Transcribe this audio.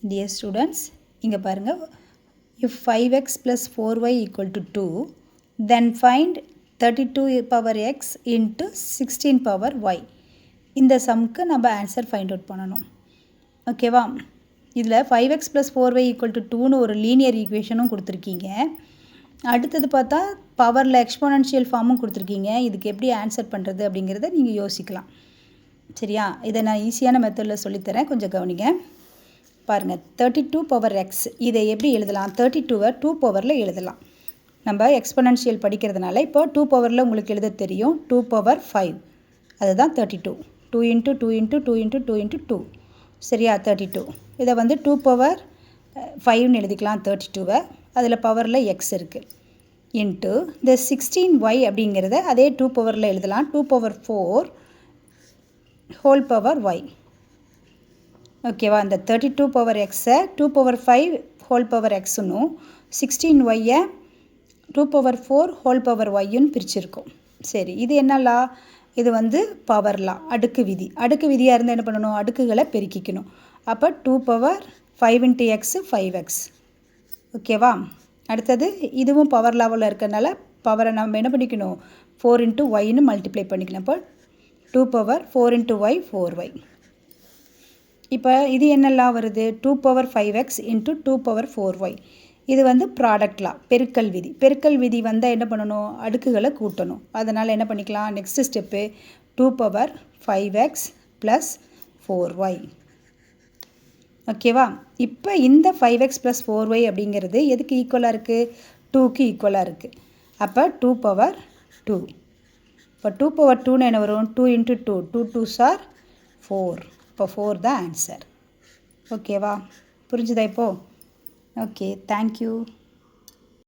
Dear students, இங்க பாருங்க, if 5x plus 4y equal to 2, then find 32 power x into 16 power y. இந்த சம்க்கு நம்ம answer find out பண்ணணும். ஓகேவா? இதில் 5x plus 4y equal to 2னு ஒரு லீனியர் ஈக்குவேஷனும் கொடுத்துருக்கீங்க. அடுத்தது பார்த்தா பவரில் எக்ஸ்போனன்ஷியல் ஃபார்மும் கொடுத்துருக்கீங்க. இதுக்கு எப்படி ஆன்சர் பண்ணுறது அப்படிங்கிறத நீங்கள் யோசிக்கலாம். சரியா? இதை நான் ஈஸியான மெத்தடில் சொல்லித்தரேன், கொஞ்சம் கவனிங்க. பாருங்கள், 32 பவர் எக்ஸ் இதை எப்படி எழுதலாம்? 32வை 2 பவரில் எழுதலாம். நம்ம எக்ஸ்போனன்ஷியல் படிக்கிறதுனால இப்போ 2 பவரில் உங்களுக்கு எழுத தெரியும். 2 பவர் 5 அதுதான் 32. 2 இன்ட்டு 2 இன்ட்டு 2 இன்ட்டு 2 இன்ட்டு 2. சரியா? 32. இதை வந்து 2 பவர் 5ன்னு எழுதிக்கலாம் 32வை. அதில் பவரில் எக்ஸ் இருக்குது. இன்ட்டு இந்த 16y அப்படிங்கிறத அதே 2 பவரில் எழுதலாம். 2 பவர் 4 ஹோல் பவர் y. ஓகேவா? இந்த 32 பவர் எக்ஸை 2 பவர் 5 ஹோல் பவர் எக்ஸுன்னும் 16yயை 2 பவர் 4 ஹோல் பவர் ஒய்ன்னு பிரிச்சிருக்கோம். சரி, இது என்ன லா? இது வந்து பவர் லா, அடுக்கு விதி. அடுக்கு விதியாக இருந்தால் என்ன பண்ணணும்? அடுக்குகளை பெருக்கிக்கணும். அப்போ 2 பவர் 5 இன்ட்டு எக்ஸு 5x. ஓகேவா? அடுத்தது இதுவும் பவர் லாவில் இருக்கிறதுனால பவரை நம்ம என்ன பண்ணிக்கணும்? 4 இன்ட்டு ஒய்ன்னு மல்டிப்ளை பண்ணிக்கலாம். அப்போ 2 பவர் 4 இன்ட்டு ஒய் 4y. இப்போ இது என்னெல்லாம் வருது? 2 power 5x into 2 power 4y. இது வந்து ப்ராடக்ட் லா, பெருக்கல் விதி. பெருக்கல் விதி வந்தால் என்ன பண்ணணும்? அடுக்குகளை கூட்டணும். அதனால் என்ன பண்ணிக்கலாம்? Next step 2 power 5x plus 4y. ஓகேவா? இப்போ இந்த 5x ப்ளஸ் 4y அப்படிங்கிறது எதுக்கு ஈக்குவலாக இருக்குது? 2க்கு ஈக்குவலாக இருக்குது. அப்போ 2 பவர் 2. இப்போ 2 பவர் 2ன்னு என்ன வரும்? 2 இன்ட்டு 2. 2 2s are 4. இப்போ 4 தான் ஆன்சர். ஓகேவா? புரிஞ்சுதா இப்போது? Okay, thank you.